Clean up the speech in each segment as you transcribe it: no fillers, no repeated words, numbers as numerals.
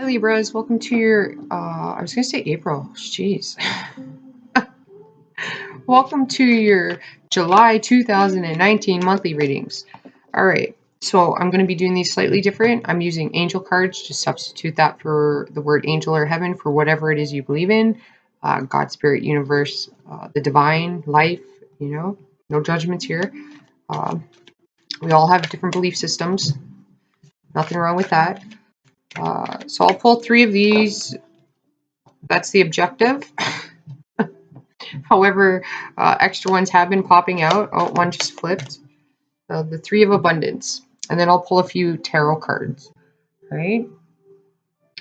Hi Libras, welcome to your, I was going to say April, jeez. Welcome to your July 2019 monthly readings. All right, so I'm going to be doing these slightly different. I'm using angel cards to substitute that for the word angel or heaven for whatever it is you believe in. God, spirit, universe, the divine, life, no judgments here. We all have different belief systems. Nothing wrong with that. So I'll pull 3 of these. That's the objective. However, extra ones have been popping out. Oh, one just flipped. The 3 of abundance. And then I'll pull a few tarot cards. All right.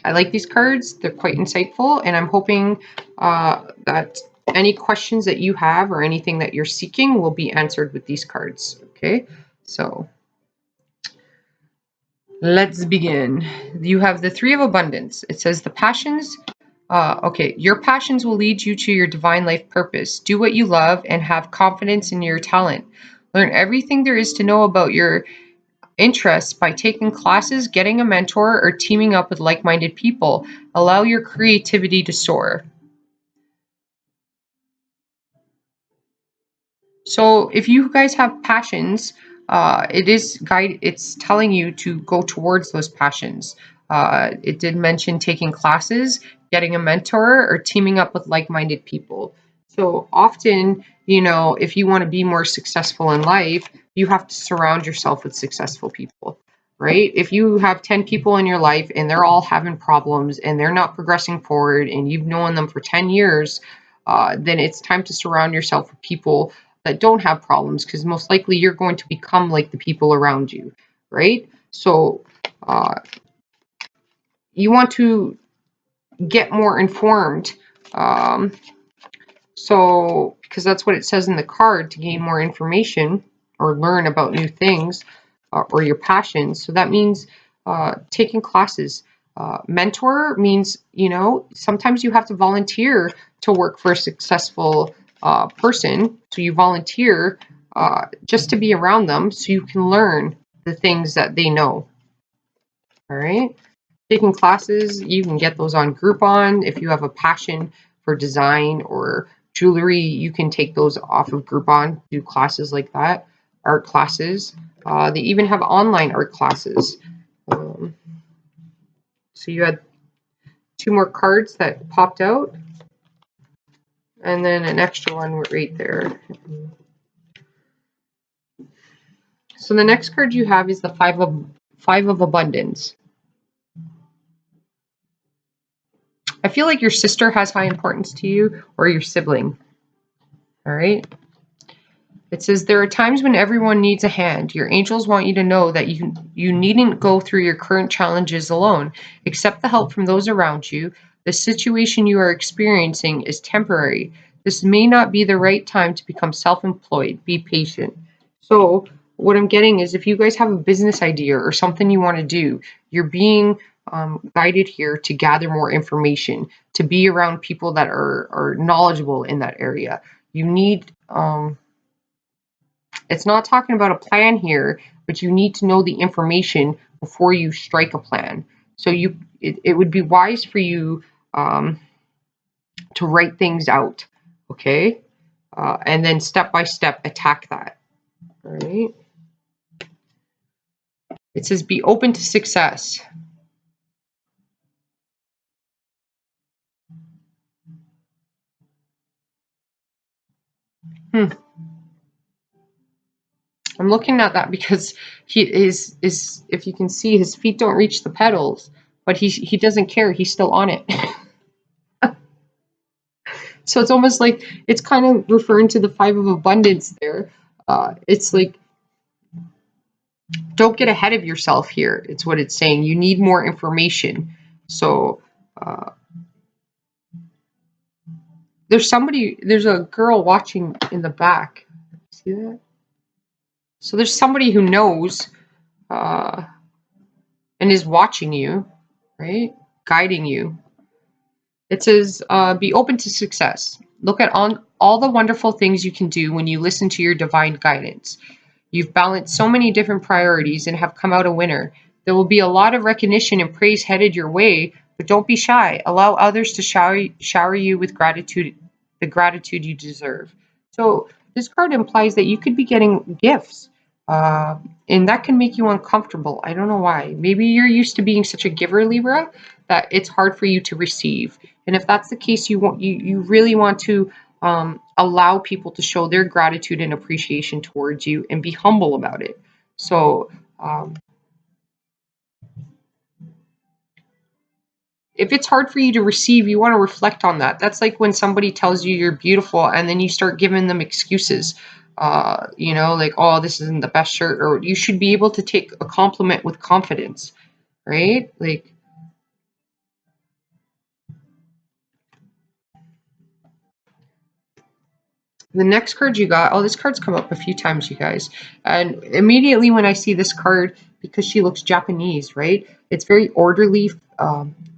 I like these cards. They're quite insightful. And I'm hoping that any questions that you have or anything that you're seeking will be answered with these cards. Okay. So let's begin. You have the 3 of abundance. It says the passions. Okay, your passions will lead you to your divine life purpose. Do what you love and have confidence in your talent. Learn everything there is to know about your interests by taking classes, getting a mentor, or teaming up with like-minded people. Allow your creativity to soar. So if you guys have passions, it's telling you to go towards those passions. It did mention taking classes, getting a mentor, or teaming up with like-minded people. So often, if you want to be more successful in life, you have to surround yourself with successful people, right? If you have 10 people in your life and they're all having problems and they're not progressing forward and you've known them for 10 years, then it's time to surround yourself with people that don't have problems, because most likely you're going to become like the people around you, right? So you want to get more informed. So because that's what it says in the card, to gain more information or learn about new things or your passions. So that means taking classes. Mentor means, sometimes you have to volunteer to work for a successful person. So you volunteer just to be around them so you can learn the things that they know. All right. Taking classes, you can get those on Groupon. If you have a passion for design or jewelry, you can take those off of Groupon, do classes like that, art classes. They even have online art classes. So you had 2 more cards that popped out, and then an extra one right there. So the next card you have is the five of abundance. I feel like your sister has high importance to you, or your sibling. All right. It says there are times when everyone needs a hand. Your angels want you to know that you needn't go through your current challenges alone. Accept the help from those around you. The situation you are experiencing is temporary. This may not be the right time to become self-employed. Be patient. So what I'm getting is, if you guys have a business idea or something you want to do, you're being guided here to gather more information, to be around people that are knowledgeable in that area. You need it's not talking about a plan here, but you need to know the information before you strike a plan. So it would be wise for you to write things out, okay? And then step by step attack that. All right. It says be open to success. I'm looking at that because he is if you can see, his feet don't reach the pedals, but he doesn't care. He's still on it. So it's almost like it's kind of referring to the 5 of abundance there. It's like, don't get ahead of yourself here. It's what it's saying. You need more information. So there's a girl watching in the back. See that? So there's somebody who knows and is watching you, right? Guiding you. It says, be open to success. Look at all the wonderful things you can do when you listen to your divine guidance. You've balanced so many different priorities and have come out a winner. There will be a lot of recognition and praise headed your way, but don't be shy. Allow others to shower you with gratitude, the gratitude you deserve. So this card implies that you could be getting gifts, uh, and that can make you uncomfortable. I don't know why. Maybe you're used to being such a giver, Libra, that it's hard for you to receive. And if that's the case, you really want to allow people to show their gratitude and appreciation towards you, and be humble about it. So if it's hard for you to receive, you want to reflect on that. That's like when somebody tells you you're beautiful and then you start giving them excuses. Like, oh, this isn't the best shirt, or you should be able to take a compliment with confidence, right? Like, the next card you got, oh, this card's come up a few times, you guys. And immediately when I see this card, because she looks Japanese, right? It's very orderly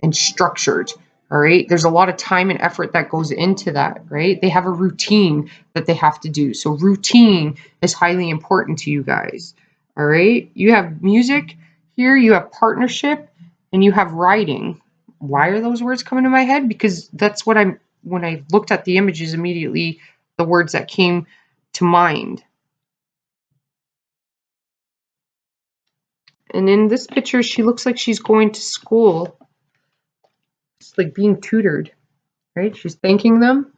and structured, all right? There's a lot of time and effort that goes into that, right? They have a routine that they have to do. So routine is highly important to you guys, all right? You have music here, you have partnership, and you have writing. Why are those words coming to my head? Because that's what when I looked at the images immediately, the words that came to mind. And in this picture, she looks like she's going to school. It's like being tutored, right? She's thanking them.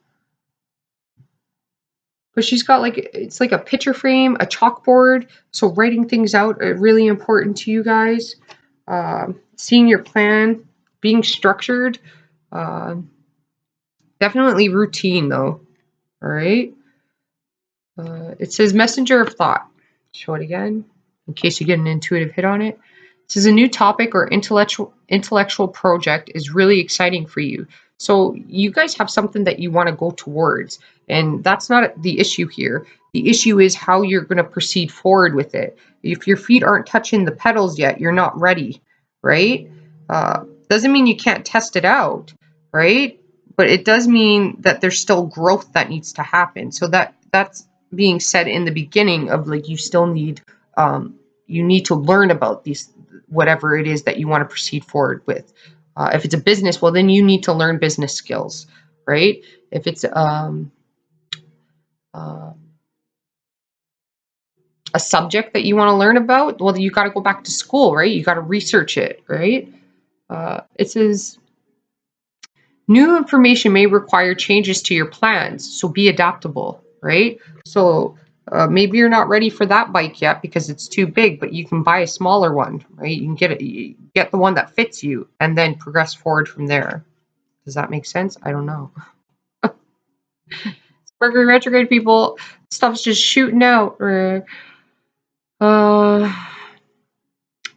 But she's got it's like a picture frame, a chalkboard. So writing things out are really important to you guys. Seeing your plan, being structured. Definitely routine though, all right? It says messenger of thought. Show it again in case you get an intuitive hit on it. It says a new topic or intellectual project is really exciting for you. So you guys have something that you want to go towards, and that's not the issue here. The issue is how you're going to proceed forward with it. If your feet aren't touching the pedals yet, you're not ready, right? Doesn't mean you can't test it out, right? But it does mean that there's still growth that needs to happen. So that's being said in the beginning of like you still need you need to learn about these, whatever it is that you want to proceed forward with. If it's a business, well, then you need to learn business skills, right? If it's uh, a subject that you want to learn about, well, you got to go back to school, right? You got to research it, right? It says new information may require changes to your plans, so be adaptable, right? So maybe you're not ready for that bike yet because it's too big, but you can buy a smaller one, right? You can get the one that fits you, and then progress forward from there. Does that make sense? I don't know. Mercury retrograde people, stuff's just shooting out. Uh,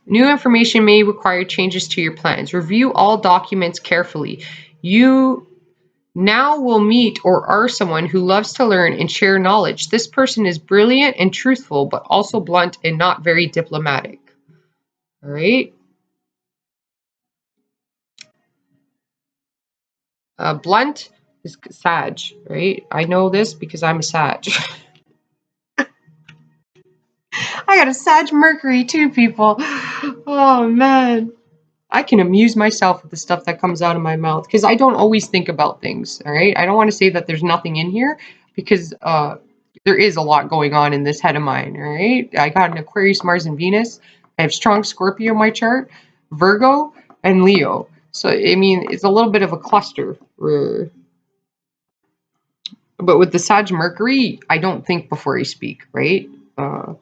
New information may require changes to your plans. Review all documents carefully. You now will meet or are someone who loves to learn and share knowledge. This person is brilliant and truthful, but also blunt and not very diplomatic. All right. Blunt is Sag, right? I know this because I'm a Sag. I got a Sag Mercury too, people. Oh man. I can amuse myself with the stuff that comes out of my mouth because I don't always think about things. All right. I don't want to say that there's nothing in here because there is a lot going on in this head of mine. All right. I got an Aquarius, Mars, and Venus. I have strong Scorpio in my chart, Virgo, and Leo. So, I mean, it's a little bit of a cluster. But with the Sag Mercury, I don't think before I speak, right? Uh,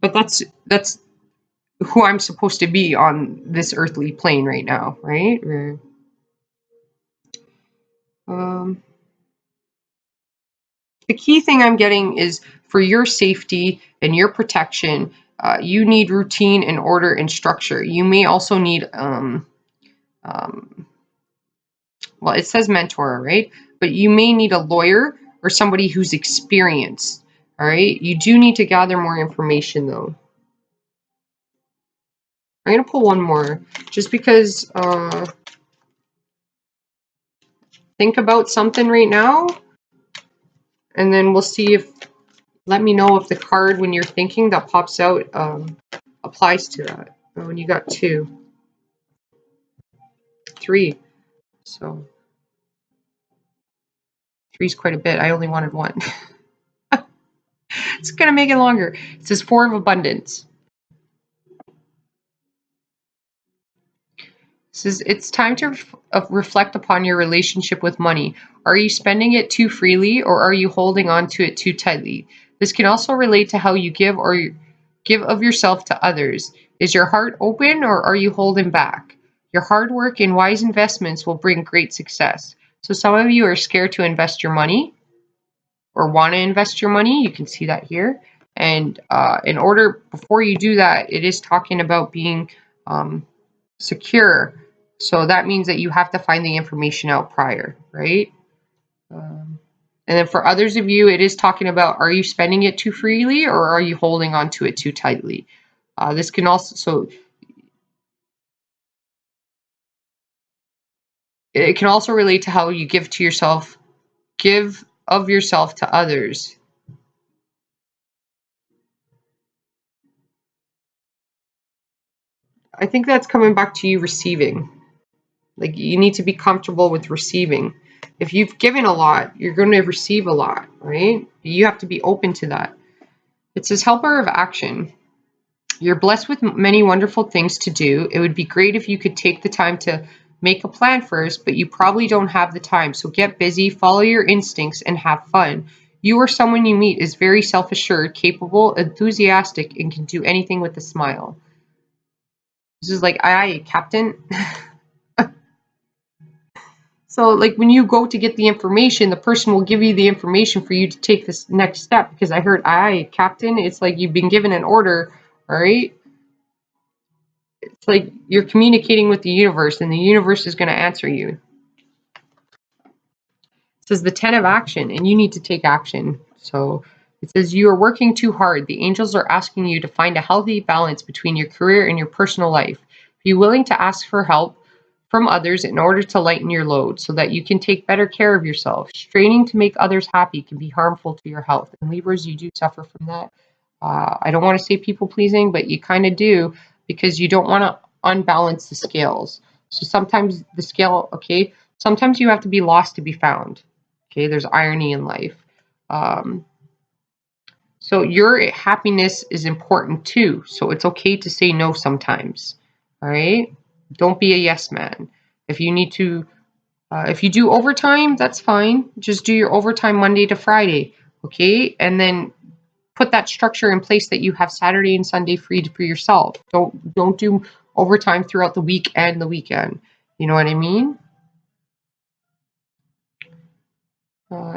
but that's who I'm supposed to be on this earthly plane right now, right? Um, the key thing I'm getting is for your safety and your protection, you need routine and order and structure. You may also need, well, it says mentor, right? But you may need a lawyer or somebody who's experienced, all right? You do need to gather more information, though. I'm going to pull one more just because think about something right now, and then we'll see if, let me know if the card when you're thinking that pops out applies to that. Oh, and you got two. 3. So 3 is quite a bit. I only wanted 1. It's going to make it longer. It says 4 of abundance. It says it's time to reflect upon your relationship with money. Are you spending it too freely, or are you holding on to it too tightly? This can also relate to how you give or give of yourself to others. Is your heart open, or are you holding back? Your hard work and wise investments will bring great success. So some of you are scared to invest your money or want to invest your money. You can see that here. And in order, before you do that, it is talking about being secure. So that means that you have to find the information out prior, right? And then for others of you, it is talking about, are you spending it too freely, or are you holding on to it too tightly? This can also, so it can also relate to how you give to yourself, give of yourself to others. I think that's coming back to you receiving. Like, you need to be comfortable with receiving. If you've given a lot, you're going to receive a lot, right? You have to be open to that. It says helper of action. You're blessed with many wonderful things to do. It would be great if you could take the time to make a plan first, but you probably don't have the time. So get busy, follow your instincts, and have fun. You or someone you meet is very self-assured, capable, enthusiastic, and can do anything with a smile. This is like, aye, Captain. So, like, when you go to get the information, the person will give you the information for you to take this next step. Because I heard, aye, Captain. It's like you've been given an order, all right? It's like you're communicating with the universe, and the universe is going to answer you. It says the 10 of action, and you need to take action. So it says you are working too hard. The angels are asking you to find a healthy balance between your career and your personal life. Be willing to ask for help from others in order to lighten your load so that you can take better care of yourself. Straining to make others happy can be harmful to your health. And Libras, you do suffer from that. I don't want to say people pleasing, but you kind of do, because you don't want to unbalance the scales. So sometimes the scale, okay, sometimes you have to be lost to be found. Okay, there's irony in life. So your happiness is important too. So it's okay to say no sometimes. All right. Don't be a yes man. If you need to, if you do overtime, that's fine. Just do your overtime Monday to Friday. Okay. And then put that structure in place that you have Saturday and Sunday free for yourself. Don't do overtime throughout the week and the weekend. You know what I mean?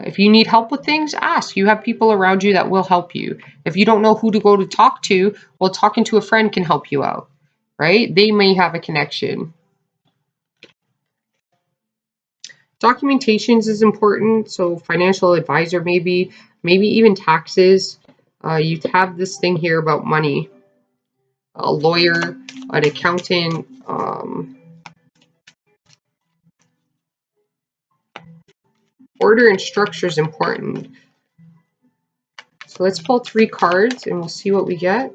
If you need help with things, ask. You have people around you that will help you. If you don't know who to go to talk to, well, talking to a friend can help you out, right? They may have a connection. Documentations is important. So financial advisor, maybe even taxes. You have this thing here about money. A lawyer, an accountant. Order and structure is important. So let's pull 3 cards and we'll see what we get.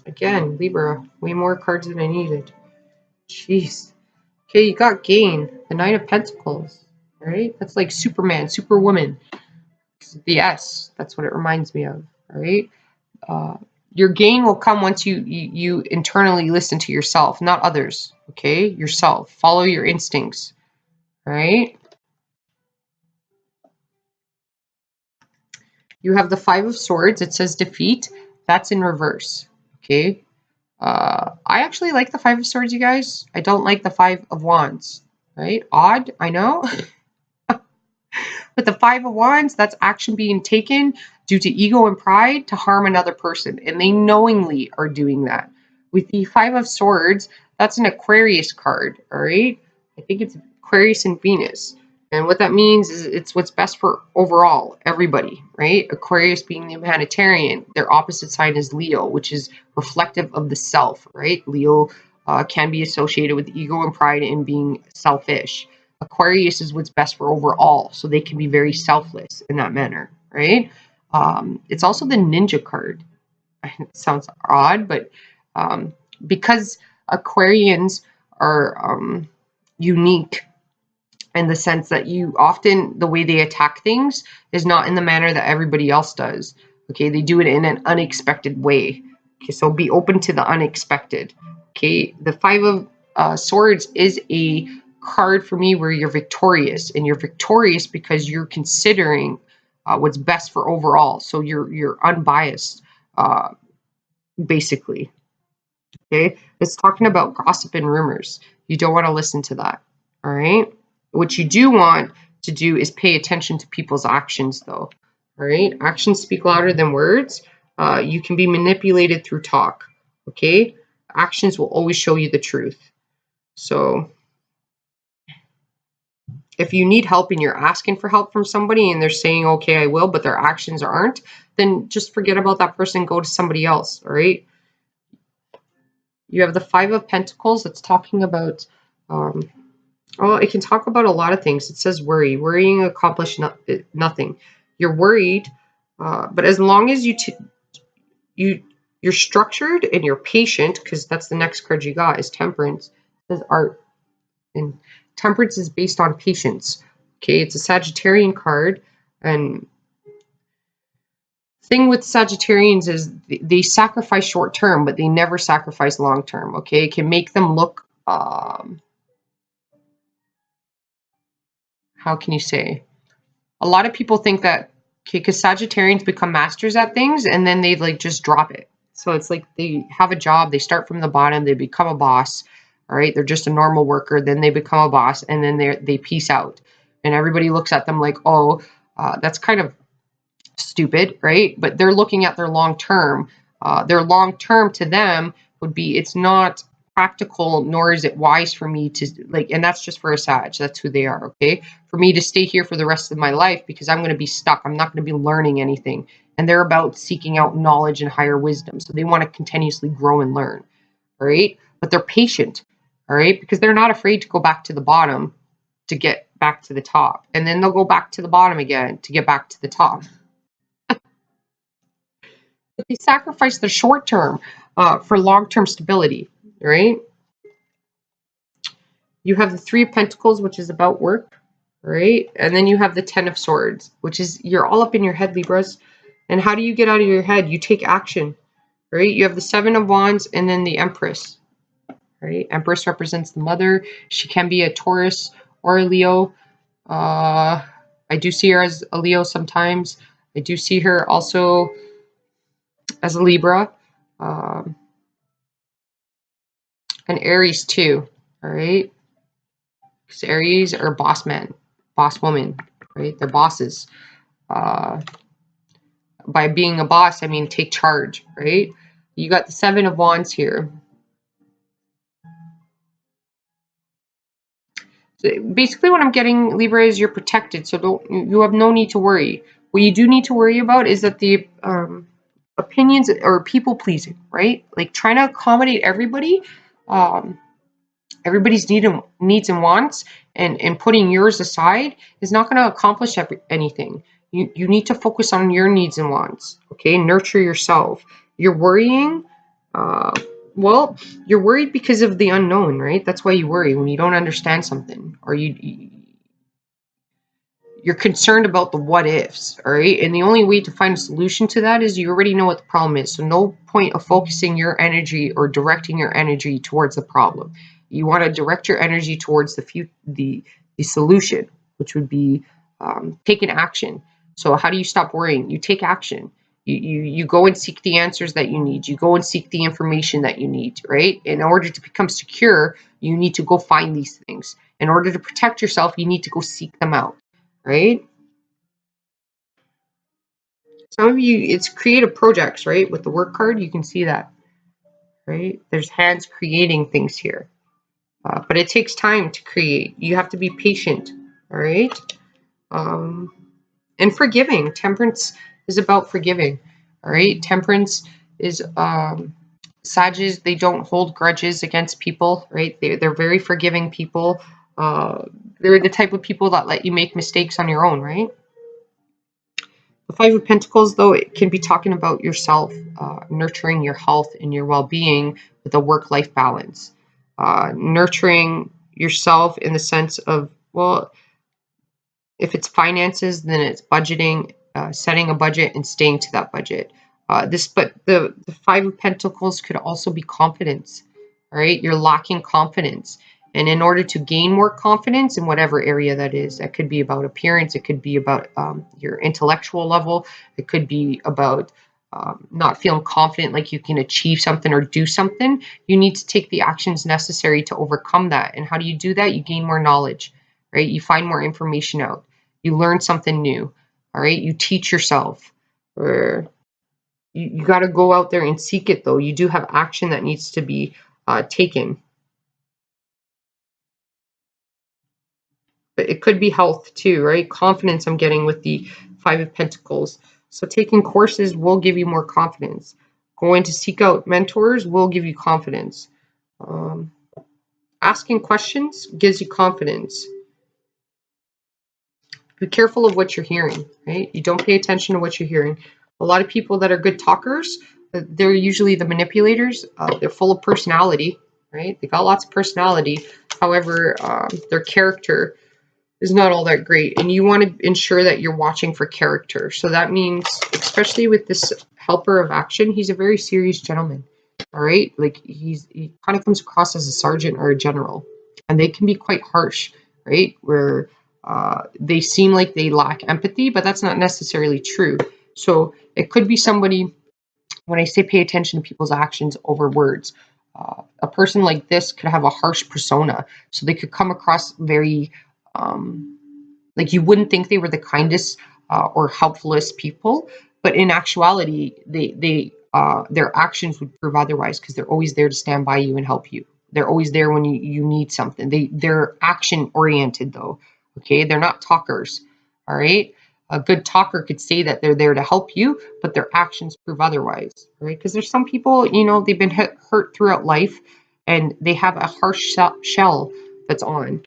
Again, Libra, way more cards than I needed. Jeez. Okay, you got gain. The Knight of Pentacles. All right, that's like Superman, Superwoman. The S. That's what it reminds me of. All right. Your gain will come once you internally listen to yourself, not others. Okay, yourself. Follow your instincts. All right. You have the 5 of Swords. It says defeat. That's in reverse. Okay. I actually like the 5 of Swords, you guys. I don't like the 5 of Wands. Right? Odd, I know. But the 5 of Wands, that's action being taken due to ego and pride to harm another person. And they knowingly are doing that. With the 5 of Swords, that's an Aquarius card. All right. I think it's Aquarius and Venus. And what that means is it's what's best for overall, everybody, right? Aquarius being the humanitarian. Their opposite sign is Leo, which is reflective of the self, right? Leo can be associated with ego and pride and being selfish. Aquarius is what's best for overall, so they can be very selfless in that manner, right? It's also the Ninja card. It sounds odd, but because Aquarians are unique in the sense that you often, the way they attack things is not in the manner that everybody else does. Okay, they do it in an unexpected way. Okay, so be open to the unexpected. Okay, the Five of Swords is a card for me where you're victorious, and you're victorious because you're considering what's best for overall. So you're unbiased, basically. Okay, it's talking about gossip and rumors. You don't want to listen to that. All right. What you do want to do is pay attention to people's actions, though. All right. Actions speak louder than words. You can be manipulated through talk. Okay. Actions will always show you the truth. So if you need help and you're asking for help from somebody and they're saying, okay, I will, but their actions aren't, then just forget about that person. Go to somebody else. All right. You have the Five of Pentacles. It's talking about, well, it can talk about a lot of things. It says worry. Worrying accomplishes nothing. You're worried, but as long as you're structured and you're patient, because that's the next card you got is Temperance. It says art, and Temperance is based on patience. Okay, it's a Sagittarian card, and thing with Sagittarians is they sacrifice short term, but they never sacrifice long term. Okay, it can make them look how can you say? A lot of people think that, okay, because Sagittarians become masters at things and then they like just drop it. So it's like they have a job, they start from the bottom, they become a boss. All right, they're just a normal worker, then they become a boss, and then they peace out, and everybody looks at them like, oh, that's kind of stupid, right? But they're looking at their long term. Their long term to them would be, it's not practical, nor is it wise for me to like, and that's just for a Sag. That's who they are. Okay, for me to stay here for the rest of my life because I'm going to be stuck. I'm not going to be learning anything, and they're about seeking out knowledge and higher wisdom. So they want to continuously grow and learn. All right, but they're patient. All right, because they're not afraid to go back to the bottom to get back to the top, and then they'll go back to the bottom again to get back to the top. They sacrifice the short term for long term stability, right? You have the Three of Pentacles, which is about work, right? And then you have the Ten of Swords, which is you're all up in your head, Libras. And how do you get out of your head? You take action, right? You have the Seven of Wands and then the Empress, right? Empress represents the mother. She can be a Taurus or a Leo. I do see her as a Leo sometimes. I do see her also as a Libra. Um, and Aries too, all right? Because Aries are boss men, boss women, right? They're bosses. Uh, by being a boss, I mean take charge, right? You got the Seven of Wands here. So basically what I'm getting, Libra, is you're protected, so you have no need to worry. What you do need to worry about is that the opinions or people pleasing, right? Like trying to accommodate everybody. Everybody's needs and wants, and putting yours aside is not going to accomplish anything. You need to focus on your needs and wants, okay? Nurture yourself. You're worrying, uh, well, you're worried because of the unknown, right? That's why you worry when you don't understand something, or you're concerned about the what ifs, all right? And the only way to find a solution to that is you already know what the problem is. So no point of focusing your energy or directing your energy towards the problem. You want to direct your energy towards the solution, which would be taking action. So how do you stop worrying? You take action. You go and seek the answers that you need. You go and seek the information that you need, right? In order to become secure, you need to go find these things. In order to protect yourself, you need to go seek them out, right? Some of you, it's creative projects, right? With the work card, you can see that, right? There's hands creating things here. But it takes time to create. You have to be patient, all right? And forgiving. Temperance is about forgiving, all right? Temperance is, Sages, they don't hold grudges against people, right? They're very forgiving people. They're the type of people that let you make mistakes on your own, right? The Five of Pentacles, though, it can be talking about yourself, nurturing your health and your well-being with a work-life balance. Nurturing yourself in the sense of, well, if it's finances, then it's budgeting, setting a budget and staying to that budget. But the Five of Pentacles could also be confidence. All right, you're lacking confidence, and in order to gain more confidence in whatever area that is, that could be about appearance, it could be about your intellectual level, it could be about not feeling confident, like you can achieve something or do something. You need to take the actions necessary to overcome that. And how do you do that? You gain more knowledge, right? You find more information out. You learn something new. All right. You teach yourself. Or you got to go out there and seek it, though. You do have action that needs to be taken. But it could be health too, right? Confidence I'm getting with the Five of Pentacles. So taking courses will give you more confidence. Going to seek out mentors will give you confidence. Um, Asking questions gives you confidence. Be careful of what you're hearing, right? You don't pay attention to what you're hearing. A lot of people that are good talkers, they're usually the manipulators. They're full of personality, right? They got lots of personality. However, their character is not all that great. And you want to ensure that you're watching for character. So that means, especially with this helper of action, he's a very serious gentleman. All right. Like he kind of comes across as a sergeant or a general. And they can be quite harsh, right? Where they seem like they lack empathy, but that's not necessarily true. So it could be somebody, when I say pay attention to people's actions over words, a person like this could have a harsh persona. So they could come across very, like you wouldn't think they were the kindest or helpfulest people, but in actuality, their actions would prove otherwise because they're always there to stand by you and help you. They're always there when you need something. They're action oriented though. Okay, they're not talkers. All right. A good talker could say that they're there to help you, but their actions prove otherwise, right? Because there's some people, they've been hurt throughout life and they have a harsh shell that's on.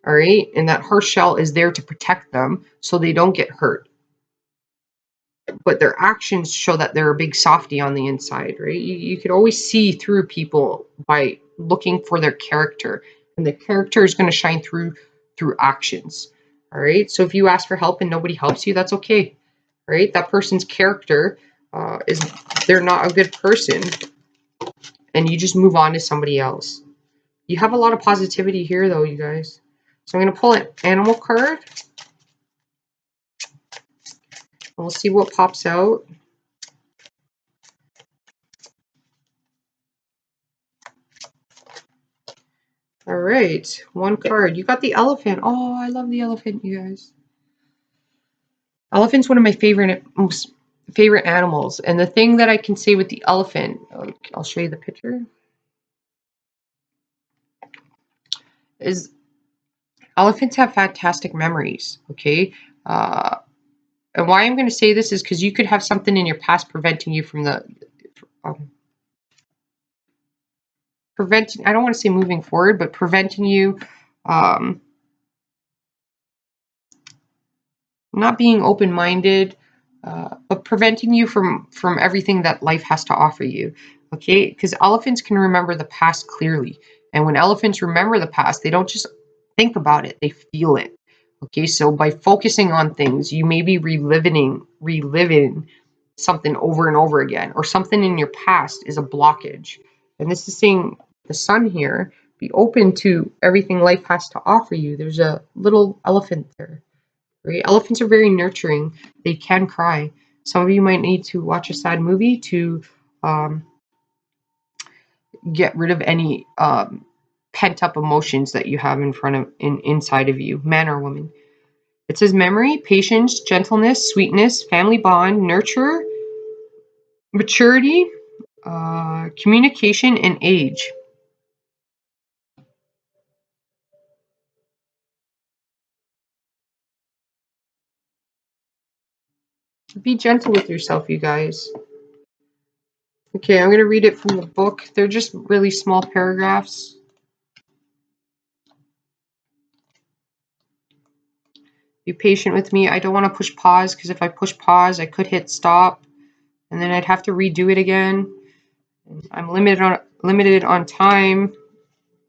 All right. And that harsh shell is there to protect them so they don't get hurt. But their actions show that they're a big softy on the inside, right? You could always see through people by looking for their character. And the character is going to shine through actions. All right. So if you ask for help and nobody helps you, that's okay. Right. That person's character is they're not a good person. And you just move on to somebody else. You have a lot of positivity here, though, you guys. So I'm going to pull an animal card. We'll see what pops out. All right, one card. You got the elephant. Oh, I love the elephant, you guys. Elephant's one of my most favorite animals. And the thing that I can say with the elephant, I'll show you the picture, is elephants have fantastic memories, okay? And why I'm going to say this is because you could have something in your past preventing you from I don't want to say moving forward, but preventing you not being open-minded, but preventing you from everything that life has to offer you. Okay, because elephants can remember the past clearly, and when elephants remember the past, they don't just think about it; they feel it. Okay, so by focusing on things, you may be reliving something over and over again, or something in your past is a blockage. And this is saying the sun here, be open to everything life has to offer you. There's a little elephant there. Right? Elephants are very nurturing. They can cry. Some of you might need to watch a sad movie to get rid of any pent up emotions that you have inside of you, man or woman. It says memory, patience, gentleness, sweetness, family bond, nurture, maturity, communication, and age. Be gentle with yourself, you guys. Okay, I'm going to read it from the book. They're just really small paragraphs. Be patient with me. I don't want to push pause because if I push pause, I could hit stop and then I'd have to redo it again. I'm limited on time,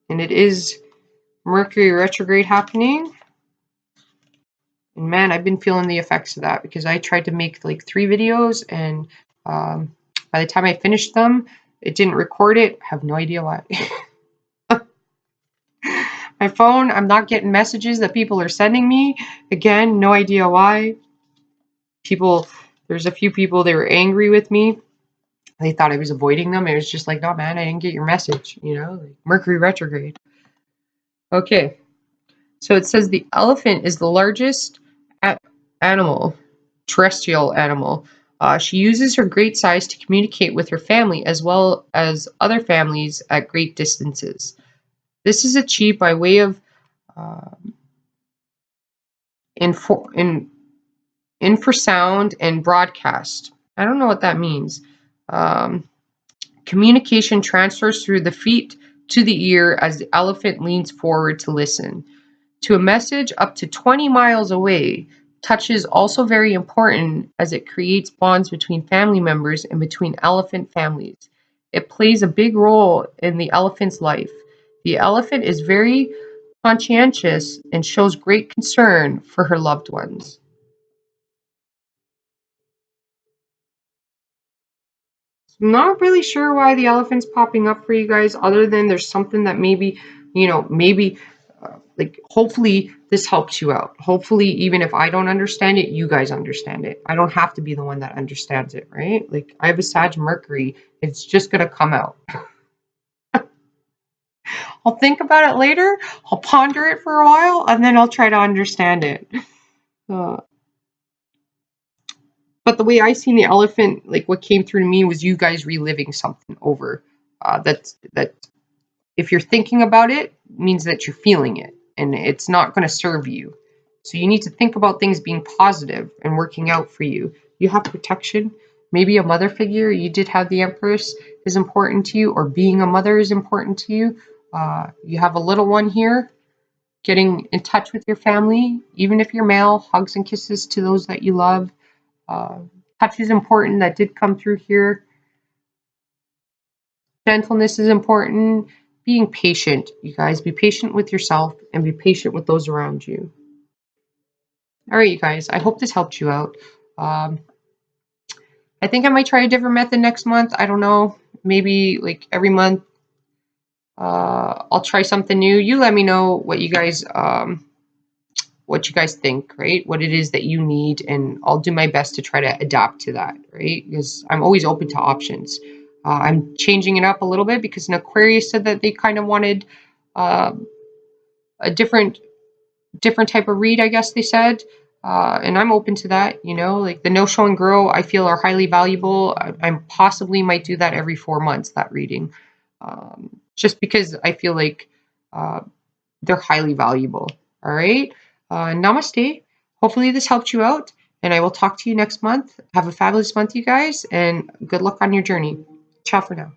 and it is Mercury retrograde happening. And man, I've been feeling the effects of that because I tried to make like 3 videos, and by the time I finished them, it didn't record it. I have no idea why. My phone, I'm not getting messages that people are sending me. Again, no idea why. There's a few people, they were angry with me. They thought I was avoiding them. It was just like, no, man, I didn't get your message, like Mercury retrograde. Okay, so it says the elephant is the largest animal, terrestrial animal. She uses her great size to communicate with her family as well as other families at great distances. This is achieved by way of uh, infrasound and broadcast. I don't know what that means. Um, Communication transfers through the feet to the ear as the elephant leans forward to listen. To a message up to 20 miles away, touch is also very important as it creates bonds between family members and between elephant families. It plays a big role in the elephant's life. The elephant is very conscientious and shows great concern for her loved ones. I'm not really sure why the elephant's popping up for you guys, other than there's something that maybe like hopefully this helps you out. Hopefully, even if I don't understand it, you guys understand it. I don't have to be the one that understands it, right? Like I have a Sag Mercury, it's just gonna come out. I'll think about it later, I'll ponder it for a while, and then I'll try to understand it. Uh, but the way I seen the elephant, like what came through to me was you guys reliving something over. That if you're thinking about it, means that you're feeling it, and it's not going to serve you. So you need to think about things being positive and working out for you. You have protection. Maybe a mother figure. You did have the Empress is important to you, or being a mother is important to you. You have a little one here. Getting in touch with your family, even if you're male, hugs and kisses to those that you love. Uh, Touch is important. That did come through here. Gentleness is important. Being patient, you guys. Be patient with yourself and be patient with those around you. All right, you guys. I hope this helped you out. Um, I think I might try a different method next month. I don't know. Maybe like every month, I'll try something new. You let me know what you guys think, right? What it is that you need, and I'll do my best to try to adapt to that, right? Because I'm always open to options. I'm changing it up a little bit because an Aquarius said that they kind of wanted uh, a different type of read, I guess they said. And I'm open to that, like the No Show and Grow, I feel are highly valuable. I possibly might do that every 4 months, that reading, just because I feel like uh, they're highly valuable. All right. Namaste. Hopefully this helped you out, and I will talk to you next month. Have a fabulous month, you guys, and good luck on your journey. Ciao for now.